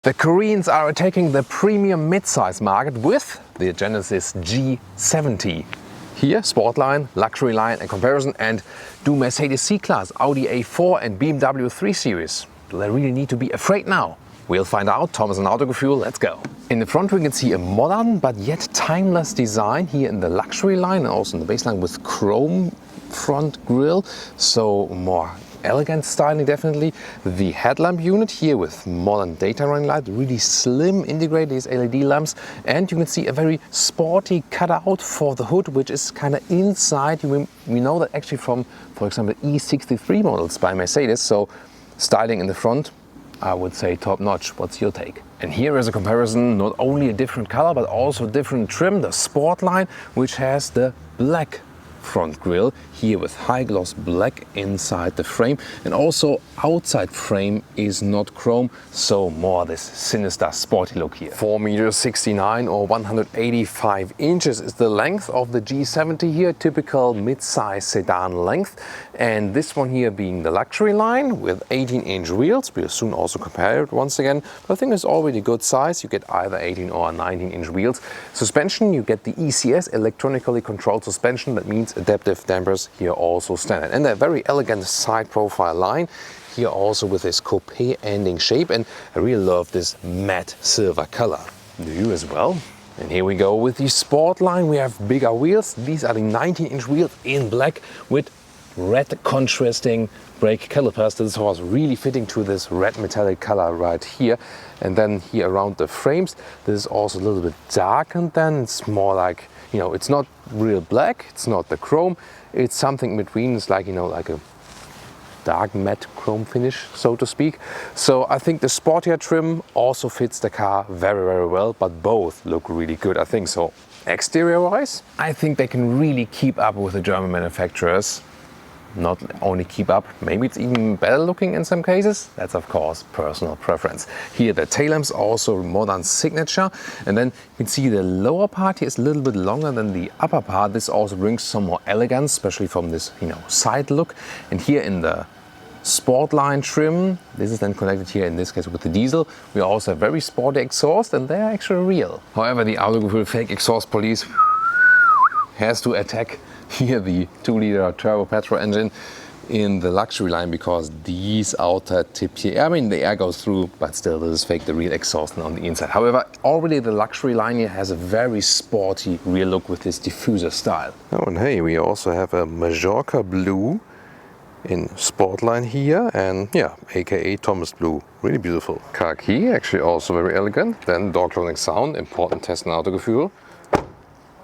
The Koreans are attacking the premium midsize market with the Genesis G70. Here, sport line, luxury line in comparison, and do Mercedes C-Class, Audi A4 and BMW 3 Series. Do they really need to be afraid now? We'll find out. Thomas and Autogefühl, let's go. In the front we can see a modern but yet timeless design here in the luxury line and also in the baseline with chrome front grille, so more elegant styling definitely. The headlamp unit here with modern daytime running light, really slim integrated these LED lamps, and you can see a very sporty cutout for the hood, which is kind of inside. We know that actually from, for example, E63 models by Mercedes, so styling in the front, I would say top notch. What's your take? And here is a comparison, not only a different color but also a different trim, the sport line, which has the black front grille here with high gloss black inside the frame, and also outside frame is not chrome, so more this sinister sporty look here. 4.69 meters or 185 inches is the length of the G70 here, typical mid-size sedan length, and this one here being the luxury line with 18-inch wheels. We'll soon also compare it once again, but I think it's already a good size. You get either 18 or 19-inch wheels. Suspension, you get the ECS, electronically controlled suspension. That means adaptive dampers here also standard, and a very elegant side profile line here also with this coupe ending shape, and I really love this matte silver color. Do you as well? And here we go with the sport line. We have bigger wheels. These are the 19-inch wheels in black with red contrasting brake calipers. This was really fitting to this red metallic color right here. And then here around the frames, this is also a little bit darkened then. It's more like, you know, it's not real black, it's not the chrome, it's something in between. It's like, you know, like a dark matte chrome finish, so to speak. So I think the sportier trim also fits the car very, very well, but both look really good, I think so. Exterior wise, I think they can really keep up with the German manufacturers. Not only keep up, maybe it's even better looking in some cases. That's of course personal preference. Here the tail lamps also modern signature, and then you can see the lower part here is a little bit longer than the upper part. This also brings some more elegance, especially from this, you know, side look. And here in the sport line trim, this is then connected here in this case with the diesel. We also have very sporty exhaust, and they're actually real. However, the Autogefühl fake exhaust police has to attack here the 2-liter turbo petrol engine in the luxury line, because these outer tip here, I mean the air goes through, but still this is fake, the real exhaust on the inside. However, already the luxury line here has a very sporty rear look with this diffuser style. Oh, and hey, we also have a Majorca blue in sport line here, and yeah, aka Thomas blue, really beautiful. Car key, actually also very elegant. Then door closing sound, important test in Autogefühl.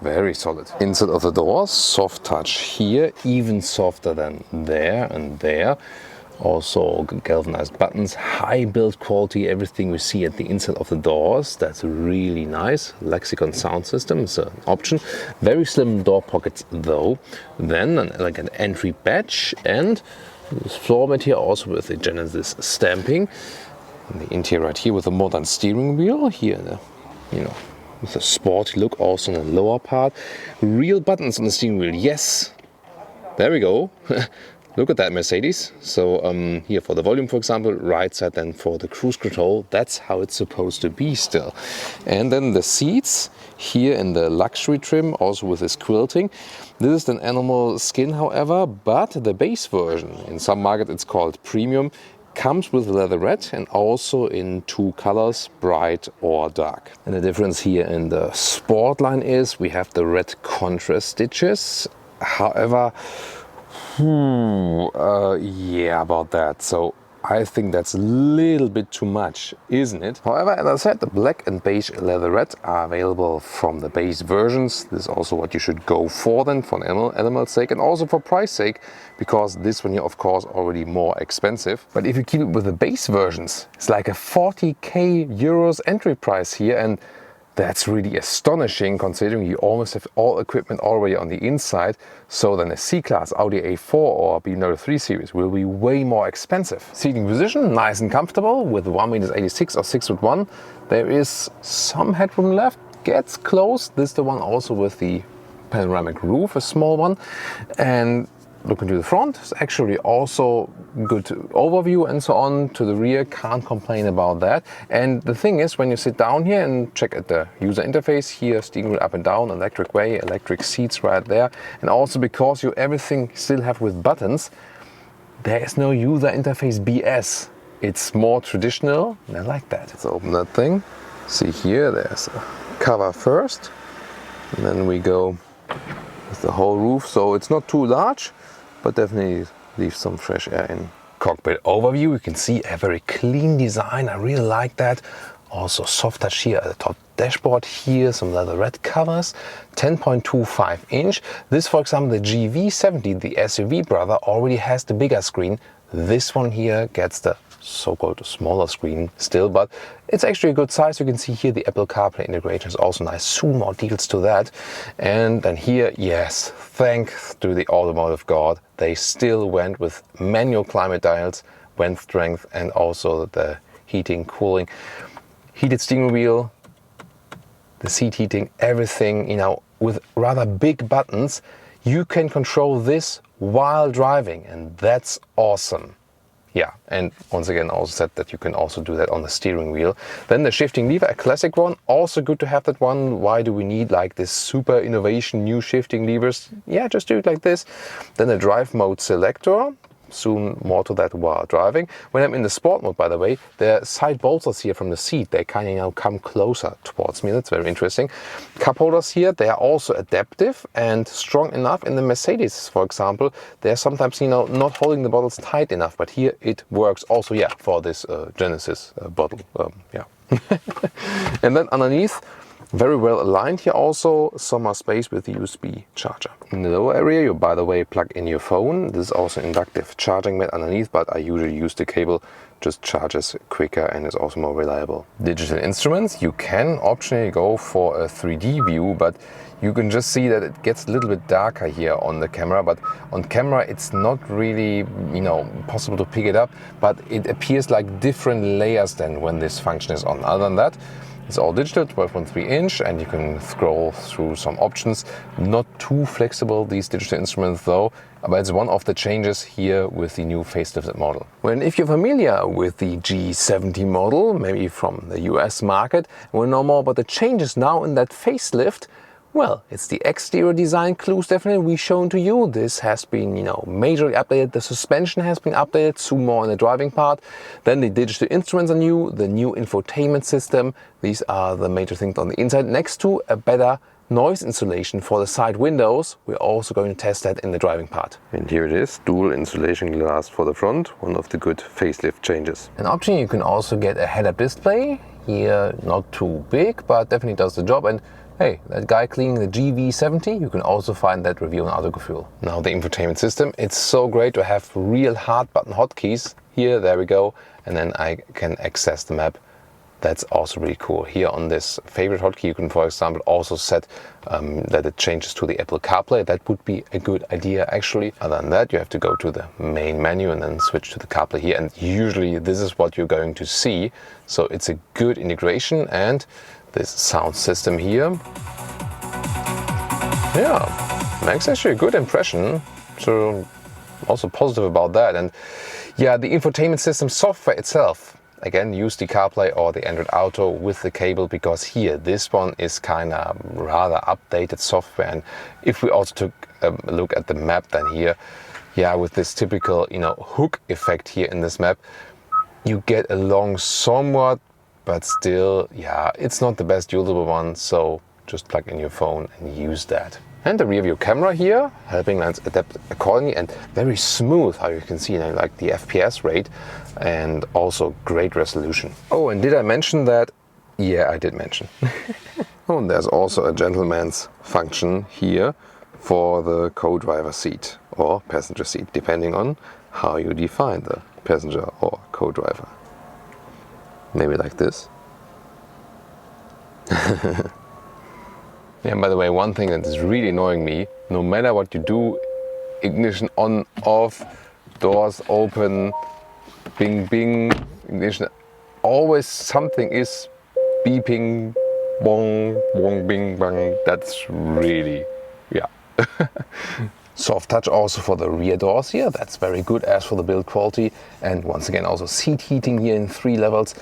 Very solid. Inside of the doors, soft touch here, even softer than there and there. Also galvanized buttons, high build quality, everything we see at the inside of the doors. That's really nice. Lexicon sound system is an option. Very slim door pockets though. Then an elegant entry badge, and this floor mat here also with the Genesis stamping. And the interior right here with a modern steering wheel here, you know, with a sporty look also in the lower part. Real buttons on the steering wheel, yes, there we go. Look at that, Mercedes. So here for the volume, for example, right side then for the cruise control. That's how it's supposed to be still. And then the seats here in the luxury trim, also with this quilting. This is an animal skin, however, but the base version, in some market it's called premium, comes with leatherette and also in two colors, bright or dark. And the difference here in the sport line is we have the red contrast stitches. However, yeah, about that. So I think that's a little bit too much, isn't it? However, as I said, the black and beige leatherette are available from the base versions. This is also what you should go for then, for an animal's sake, and also for price sake, because this one here, of course, already more expensive. But if you keep it with the base versions, it's like a 40k euros entry price here, and that's really astonishing considering you almost have all equipment already on the inside. So then a C-Class, Audi A4 or BMW 3 Series will be way more expensive. Seating position, nice and comfortable with 1.86 m or 6'1". There is some headroom left, gets close. This is the one also with the panoramic roof, a small one. And looking to the front, it's actually also good overview and so on. To the rear, can't complain about that. And the thing is, when you sit down here and check at the user interface here, steering wheel up and down, electric way, electric seats right there. And also because you everything still have with buttons, there is no user interface BS. It's more traditional, and I like that. Let's open that thing. See here, there's a cover first, and then we go with the whole roof. So it's not too large, but definitely leaves some fresh air in. Cockpit overview, you can see a very clean design. I really like that. Also soft touch here at the top dashboard here, some leather red covers, 10.25 inch. This, for example, the GV70, the SUV brother, already has the bigger screen. This one here gets the so-called smaller screen still, but it's actually a good size. You can see here the Apple CarPlay integration is also nice. Soon more details to that. And then here, yes, thanks to the automotive god, they still went with manual climate dials, vent strength, and also the heating, cooling, heated steering wheel, the seat heating, everything, you know, with rather big buttons. You can control this while driving, and that's awesome. Yeah, and once again, also said that you can also do that on the steering wheel. Then the shifting lever, a classic one, also good to have that one. Why do we need like this super innovation, new shifting levers? Yeah, just do it like this. Then the drive mode selector. Soon more to that while driving. When I'm in the sport mode, by the way, the side bolsters here from the seat, they kind of now come closer towards me. That's very interesting. Cup holders here, they are also adaptive and strong enough. In the Mercedes, for example, they're sometimes, you know, not holding the bottles tight enough, but here it works also, yeah, for this Genesis bottle. Yeah. And then underneath, very well aligned here also, some more space with the USB charger. In the lower area, you, by the way, plug in your phone. This is also inductive charging mat underneath, but I usually use the cable, just charges quicker and is also more reliable. Digital instruments, you can optionally go for a 3D view, but you can just see that it gets a little bit darker here on the camera, but on camera it's not really, you know, possible to pick it up, but it appears like different layers than when this function is on. Other than that, it's all digital, 12.3 inch, and you can scroll through some options. Not too flexible, these digital instruments though, but it's one of the changes here with the new facelifted model. Well, if you're familiar with the G70 model, maybe from the US market, and will know more about the changes now in that facelift, well, it's the exterior design clues definitely we've shown to you. This has been, you know, majorly updated. The suspension has been updated, soon more in the driving part. Then the digital instruments are new, the new infotainment system. These are the major things on the inside. Next to a better noise insulation for the side windows. We're also going to test that in the driving part. And here it is, dual insulation glass for the front, one of the good facelift changes. An option, you can also get a head-up display. Here, not too big, but definitely does the job. And hey, that guy cleaning the GV70, you can also find that review on Autogefühl. Now the infotainment system, it's so great to have real hard button hotkeys. Here, there we go, and then I can access the map. That's also really cool. Here on this favorite hotkey, you can, for example, also set that it changes to the Apple CarPlay. That would be a good idea, actually. Other than that, you have to go to the main menu and then switch to the CarPlay here. And usually this is what you're going to see. So it's a good integration. And this sound system here, yeah, makes actually a good impression. So also positive about that. And yeah, the infotainment system software itself, again, use the CarPlay or the Android Auto with the cable, because here this one is kind of rather updated software. And if we also took a look at the map, then here, yeah, with this typical, you know, hook effect here in this map, you get along somewhat, but still, yeah, it's not the best usable one. So just plug in your phone and use that. And the rear view camera here, helping us adapt accordingly, and very smooth, how you can see, you know, like the FPS rate, and also great resolution. Oh, and did I mention that? Yeah, I did mention. Oh, and there's also a gentleman's function here for the co-driver seat or passenger seat, depending on how you define the passenger or co-driver. Maybe like this. Yeah, by the way, one thing that is really annoying me, no matter what you do, ignition on, off, doors open, bing, bing, ignition, always something is beeping, bong, bong, bing, bang. That's really, yeah. Soft touch also for the rear doors here, that's very good as for the build quality. And once again also seat heating here in 3 levels.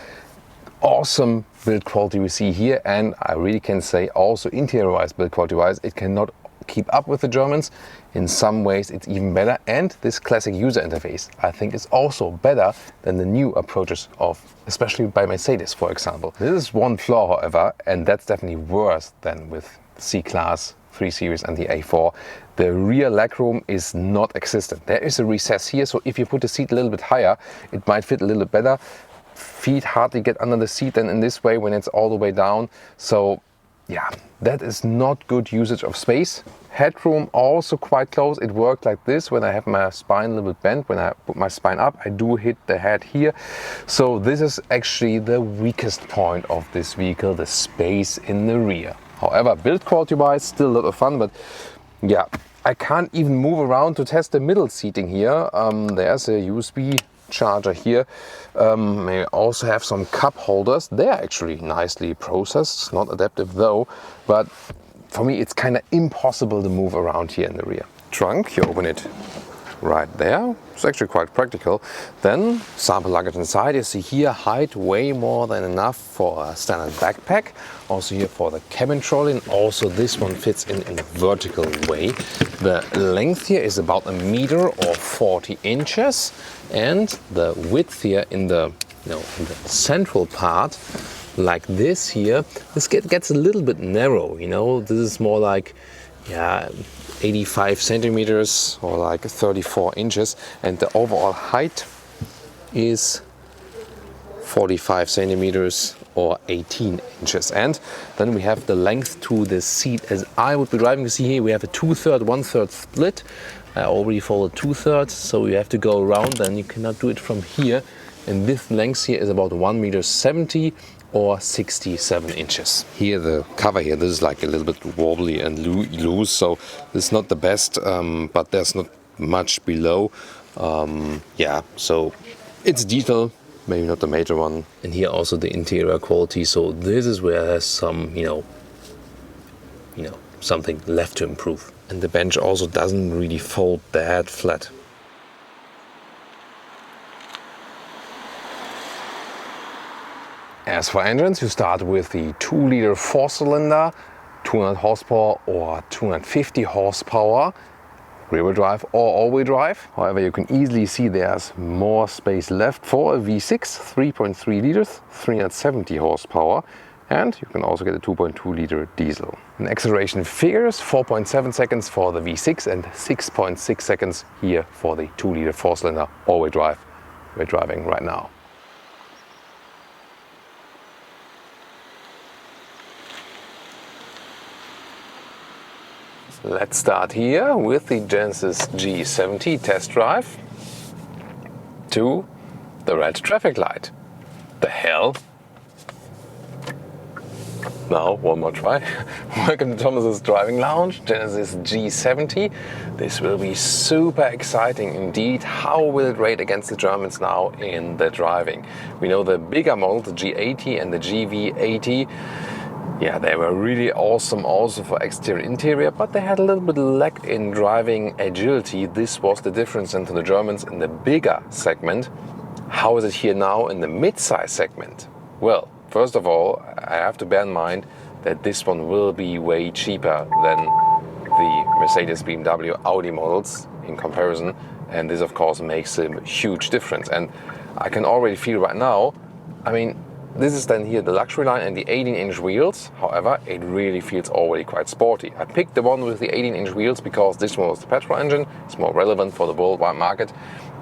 Awesome build quality we see here, and I really can say also interior wise, build quality wise, it cannot keep up with the Germans. In some ways it's even better, and this classic user interface I think is also better than the new approaches of, especially by Mercedes for example. This is one flaw however, and that's definitely worse than with C-Class 3 Series and the A4. The rear legroom is not existent. There is a recess here, so if you put the seat a little bit higher, it might fit a little bit better. Feet hardly get under the seat than in this way when it's all the way down. So yeah, that is not good usage of space. Headroom also quite close. It worked like this when I have my spine a little bit bent. When I put my spine up, I do hit the head here. So this is actually the weakest point of this vehicle, the space in the rear. However, build quality wise, still a lot of fun, but yeah, I can't even move around to test the middle seating here. There's a USB charger here. May also have some cup holders. They're actually nicely processed, not adaptive though, but for me it's kind of impossible to move around here in the rear. Trunk, you open it right there. It's actually quite practical. Then sample luggage inside. You see here height way more than enough for a standard backpack. Also here for the cabin trolley, and also this one fits in a vertical way. The length here is about 1 meter or 40 inches, and the width here in the central part, like this here, this gets a little bit narrow. This is more like 85 centimeters or like 34 inches, and the overall height is 45 centimeters or 18 inches. And then we have the length to the seat as I would be driving. You see here we have a 2/3, 1/3 split. I already folded 2/3, so you have to go around, then you cannot do it from here. And this length here is about 1.70 meters or 67 inches. Here the cover here, this is like a little bit wobbly and loose, so this is not the best, but there's not much below. So it's detail, maybe not the major one. And here also the interior quality, so this is where there's some, something left to improve. And the bench also doesn't really fold that flat. As for engines, you start with the 2-liter 4-cylinder, 200 horsepower or 250 horsepower, rear-wheel drive or all-wheel drive. However, you can easily see there's more space left for a V6, 3.3 liters, 370 horsepower, and you can also get a 2.2-liter diesel. And acceleration figures, 4.7 seconds for the V6 and 6.6 seconds here for the 2-liter 4-cylinder all-wheel drive we're driving right now. Let's start here with the Genesis G70 test drive to the red traffic light. The hell? Now, one more try. Welcome to Thomas's Driving Lounge, Genesis G70. This will be super exciting indeed. How will it rate against the Germans now in the driving? We know the bigger model, the G80 and the GV80. Yeah, they were really awesome also for exterior interior, but they had a little bit lack in driving agility. This was the difference into the Germans in the bigger segment. How is it here now in the mid-size segment? Well, first of all, I have to bear in mind that this one will be way cheaper than the Mercedes, BMW, Audi models in comparison, and this of course makes a huge difference. And I can already feel right now, this is then here the luxury line and the 18-inch wheels. However, it really feels already quite sporty. I picked the one with the 18-inch wheels because this one was the petrol engine. It's more relevant for the worldwide market.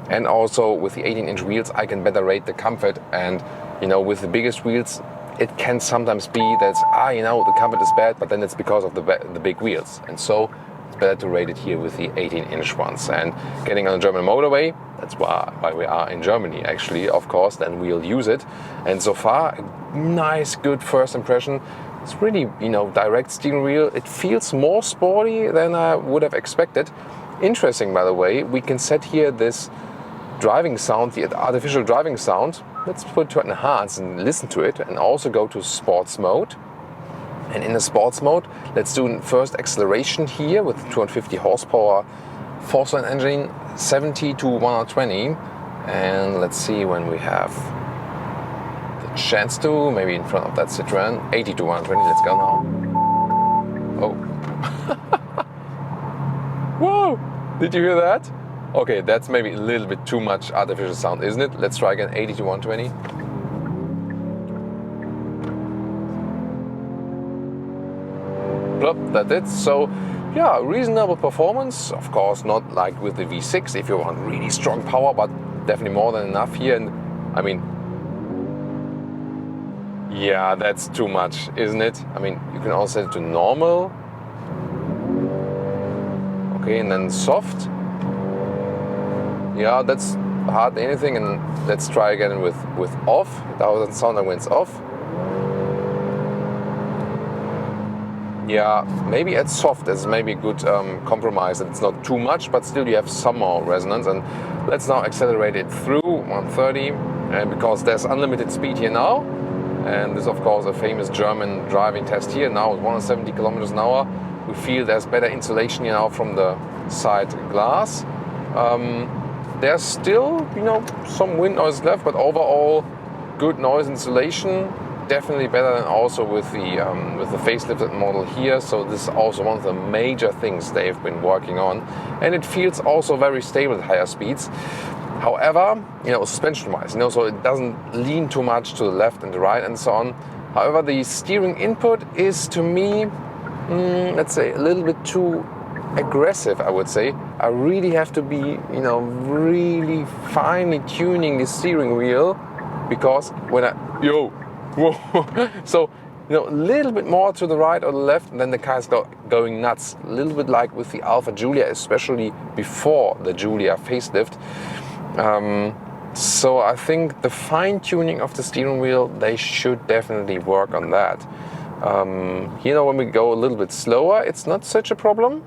And also with the 18-inch wheels, I can better rate the comfort. And with the biggest wheels, it can sometimes be that, the comfort is bad, but then it's because of the big wheels. And so it's better to rate it here with the 18-inch ones. And getting on a German motorway, that's why we are in Germany actually, of course, then we'll use it. And so far, a nice, good first impression. It's really, direct steering wheel. It feels more sporty than I would have expected. Interesting, by the way, we can set here this driving sound, the artificial driving sound. Let's put it to enhance and listen to it, and also go to sports mode. And in the sports mode, let's do first acceleration here with 250 horsepower 4-cylinder engine, 70 to 120. And let's see when we have the chance to, maybe in front of that Citroën, 80 to 120. Let's go now. Oh. Whoa! Did you hear that? Okay, that's maybe a little bit too much artificial sound, isn't it? Let's try again, 80 to 120. Plop, that's it. So, yeah, reasonable performance. Of course, not like with the V6 if you want really strong power, but definitely more than enough here. And I mean, yeah, that's too much, isn't it? I mean, you can also set it to normal. Okay, and then soft. Yeah, that's hardly anything. And let's try again with off. That doesn't sound like when it's off. Yeah, maybe at soft is maybe a good compromise. It's not too much, but still you have some more resonance. And let's now accelerate it through 130, and because there's unlimited speed here now. And this is of course a famous German driving test here. Now at 170 kilometers an hour, we feel there's better insulation here now from the side glass. There's still, you know, some wind noise left, but overall good noise insulation. Definitely better than also with the facelifted model here. So this is also one of the major things they've been working on, and it feels also very stable at higher speeds. However, you know, suspension-wise, you know, so it doesn't lean too much to the left and the right and so on. However, the steering input is to me, let's say, a little bit too aggressive, I would say. I really have to be, you know, really finely tuning the steering wheel, because when whoa. So, you know, a little bit more to the right or the left, and then the car is going nuts. A little bit like with the Alfa Giulia, especially before the Giulia facelift. So I think the fine-tuning of the steering wheel, they should definitely work on that. You know, when we go a little bit slower, it's not such a problem.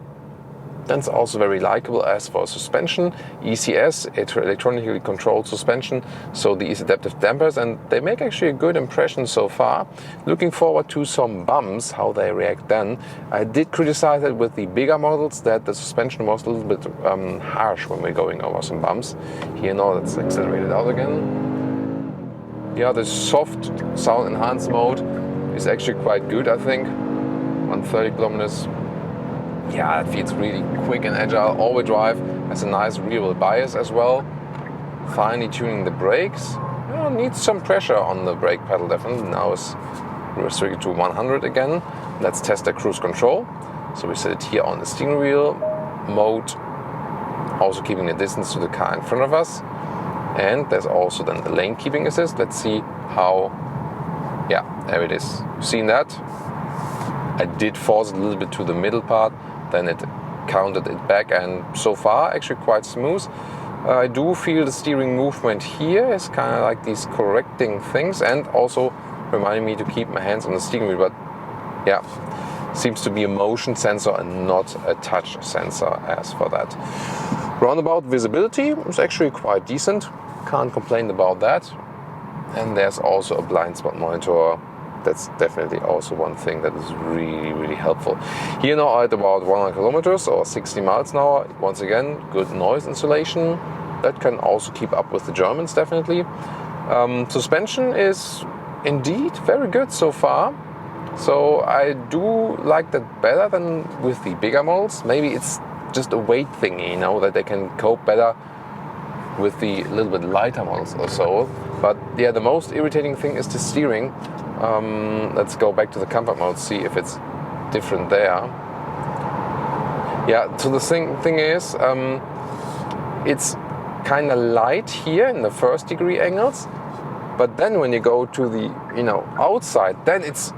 Then it's also very likable. As for suspension, ECS, electronically controlled suspension, so these adaptive dampers, and they make actually a good impression so far. Looking forward to some bumps, how they react then. I did criticize it with the bigger models that the suspension was a little bit harsh when we're going over some bumps. Here now, let's accelerate it out again. Yeah, the soft sound enhanced mode is actually quite good, I think. 130 kilometers. Yeah, it feels really quick and agile. All-wheel drive has a nice rear-wheel bias as well. Finely tuning the brakes. Yeah, needs some pressure on the brake pedal definitely. Now it's restricted to 100 again. Let's test the cruise control. So we set it here on the steering wheel mode, also keeping the distance to the car in front of us. And there's also then the lane keeping assist. Let's see how, yeah, there it is. You've seen that? I did force it a little bit to the middle part, then it counted it back, and so far actually quite smooth. I do feel the steering movement here is kind of like these correcting things, and also reminding me to keep my hands on the steering wheel, but yeah, seems to be a motion sensor and not a touch sensor as for that. Roundabout visibility is actually quite decent, can't complain about that. And there's also a blind spot monitor. That's definitely also one thing that is really, really helpful. Here now at about 100 kilometers or 60 miles an hour, once again, good noise insulation. That can also keep up with the Germans, definitely. Suspension is indeed very good so far. So I do like that better than with the bigger models. Maybe it's just a weight thing, you know, that they can cope better with the little bit lighter models or so. But yeah, the most irritating thing is the steering. Let's go back to the comfort mode, see if it's different there. Yeah, so the thing is, it's kind of light here in the first degree angles, but then when you go to the, you know, outside, then it's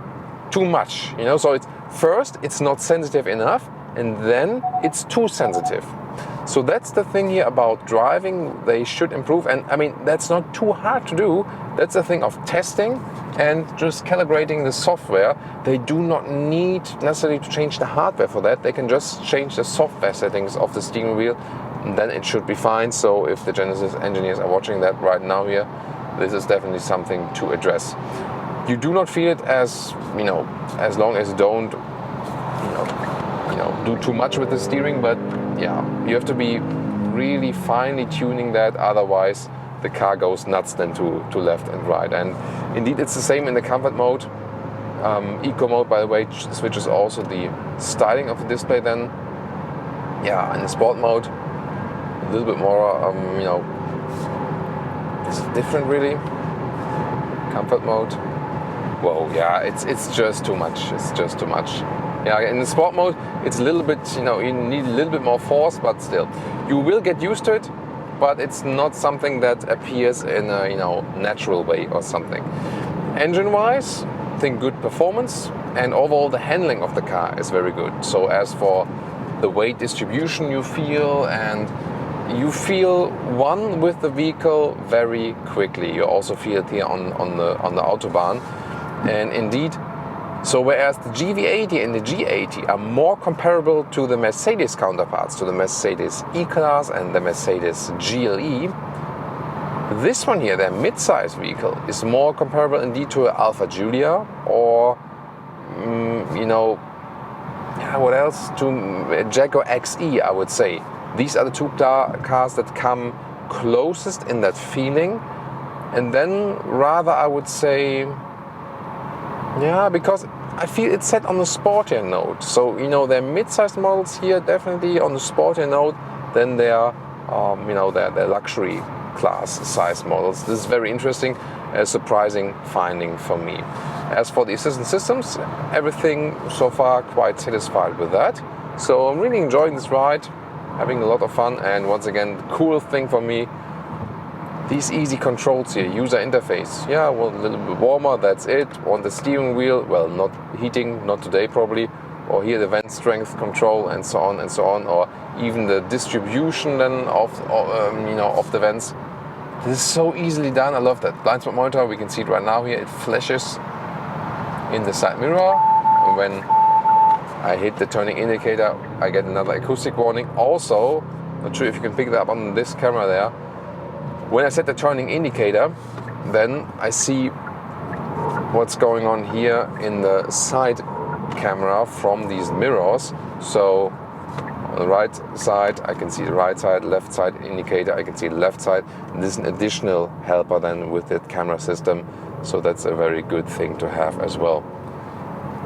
too much, you know. So it's first it's not sensitive enough, and then it's too sensitive. So that's the thing here about driving. They should improve, and I mean that's not too hard to do. That's a thing of testing and just calibrating the software. They do not need necessarily to change the hardware for that. They can just change the software settings of the steering wheel, and then it should be fine. So if the Genesis engineers are watching that right now here, this is definitely something to address. You do not feel it as, you know, as long as you don't, you know, do too much with the steering, but yeah, you have to be really finely tuning that, otherwise the car goes nuts then to left and right. And indeed it's the same in the comfort mode. Eco mode, by the way, switches also the styling of the display then. Yeah, in the sport mode, a little bit more, you know, is it different really? Comfort mode. Whoa, yeah, it's just too much. It's just too much. Yeah, in the sport mode, it's a little bit, you know, you need a little bit more force, but still, you will get used to it. But it's not something that appears in a, you know, natural way or something. Engine-wise, I think good performance, and overall the handling of the car is very good. So as for the weight distribution you feel, and you feel one with the vehicle very quickly. You also feel it here on the Autobahn. And indeed, so whereas the GV80 and the G80 are more comparable to the Mercedes counterparts, to the Mercedes E-Class and the Mercedes GLE, this one here, their mid-size vehicle, is more comparable indeed to an Alfa Giulia or, you know, what else? To a Jaguar XE, I would say. These are the two cars that come closest in that feeling. And then rather I would say, yeah, because I feel it's set on the sportier note. So, you know, their mid-sized models here definitely on the sportier note than their, you know, their luxury class size models. This is very interesting, a surprising finding for me. As for the assistance systems, everything so far quite satisfied with that. So I'm really enjoying this ride, having a lot of fun, and once again, the cool thing for me, these easy controls here, user interface. Yeah, well, a little bit warmer, that's it. On the steering wheel, well, not heating, not today probably. Or here the vent strength control and so on and so on. Or even the distribution then of you know, of the vents. This is so easily done. I love that. Blind spot monitor, we can see it right now here. It flashes in the side mirror. And when I hit the turning indicator, I get another acoustic warning. Also, not sure if you can pick that up on this camera there. When I set the turning indicator, then I see what's going on here in the side camera from these mirrors. So on the right side, I can see the right side, left side indicator, I can see the left side. And this is an additional helper then with the camera system. So that's a very good thing to have as well.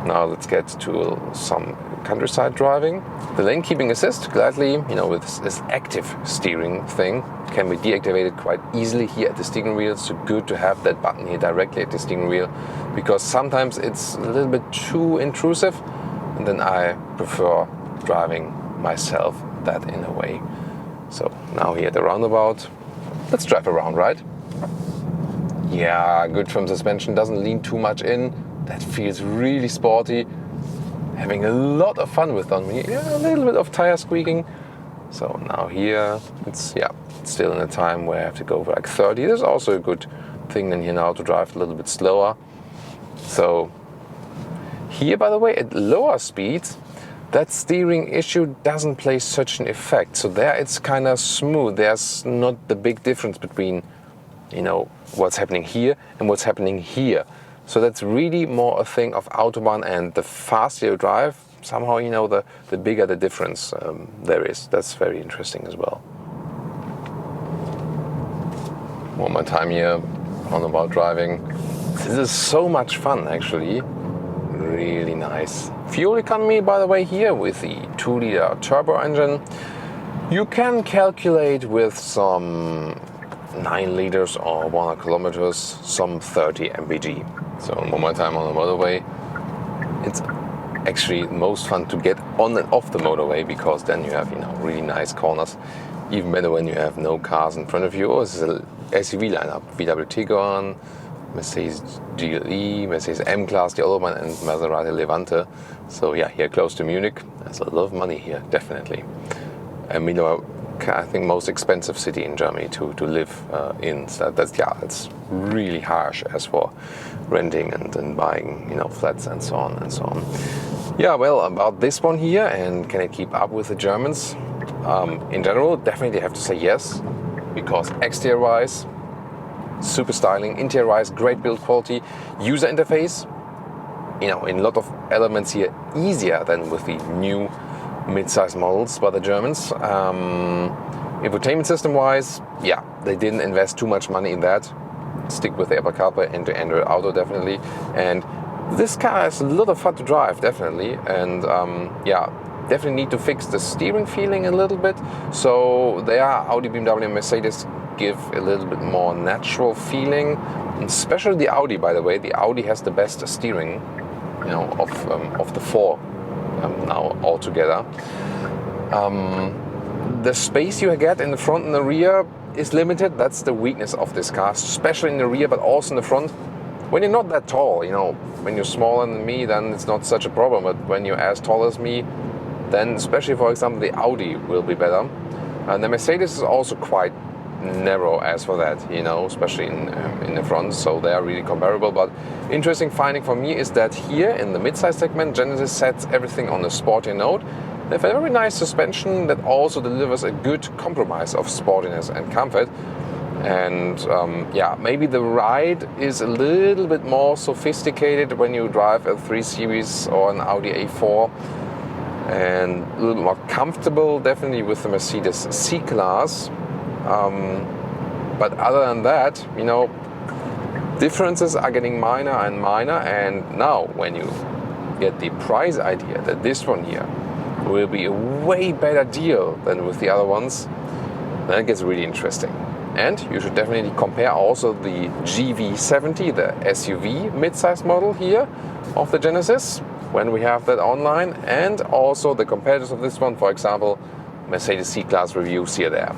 Now let's get to some countryside driving. The lane keeping assist, gladly, you know, with this active steering thing, can be deactivated quite easily here at the steering wheel. So good to have that button here directly at the steering wheel, because sometimes it's a little bit too intrusive, and then I prefer driving myself that in a way. So now here at the roundabout, let's drive around, right? Yeah, good trim suspension, doesn't lean too much in. That feels really sporty. Having a lot of fun with on me. Yeah, a little bit of tire squeaking. So now here, it's still in a time where I have to go for like 30. There's also a good thing then here now to drive a little bit slower. So here, by the way, at lower speeds, that steering issue doesn't play such an effect. So there it's kind of smooth. There's not the big difference between, you know, what's happening here and what's happening here. So that's really more a thing of Autobahn, and the faster you drive, somehow, you know, the bigger the difference there is. That's very interesting as well. One more time here on about driving. This is so much fun actually. Really nice. Fuel economy, by the way, here with the 2-liter turbo engine, you can calculate with some 9 liters or 100 kilometers, some 30 mpg. So one more time on the motorway. It's actually most fun to get on and off the motorway, because then you have, you know, really nice corners. Even better when you have no cars in front of you. Oh, this is an SUV lineup. VW Tiguan, Mercedes GLE, Mercedes M-Class, the Autobahn, and Maserati Levante. So yeah, here close to Munich. There's a lot of money here, definitely. And you know, I think most expensive city in Germany to live in. So that's really harsh as for renting and buying, you know, flats and so on and so on. Yeah, well, about this one here, and can it keep up with the Germans? In general, definitely have to say yes, because exterior-wise, super styling, interior-wise, great build quality, user interface, you know, in a lot of elements here, easier than with the new mid-size models by the Germans. Infotainment system wise, yeah, they didn't invest too much money in that. Stick with the Apple CarPlay and the Android Auto definitely. And this car is a lot of fun to drive, definitely. And yeah, definitely need to fix the steering feeling a little bit. So there, Audi, BMW, and Mercedes give a little bit more natural feeling. Especially the Audi, by the way. The Audi has the best steering, you know, of the four now altogether. The space you get in the front and the rear is limited. That's the weakness of this car, especially in the rear, but also in the front. When you're not that tall, you know, when you're smaller than me, then it's not such a problem. But when you're as tall as me, then especially, for example, the Audi will be better. And the Mercedes is also quite narrow as for that, you know, especially in the front, so they are really comparable. But interesting finding for me is that here in the mid-size segment, Genesis sets everything on a sporty note. They have a very nice suspension that also delivers a good compromise of sportiness and comfort. And yeah, maybe the ride is a little bit more sophisticated when you drive a 3 Series or an Audi A4, and a little more comfortable definitely with the Mercedes C-Class. But other than that, you know, differences are getting minor and minor. And now when you get the price idea that this one here will be a way better deal than with the other ones, then it gets really interesting. And you should definitely compare also the GV70, the SUV mid-size model here of the Genesis, when we have that online, and also the competitors of this one, for example, Mercedes C-Class reviews here there.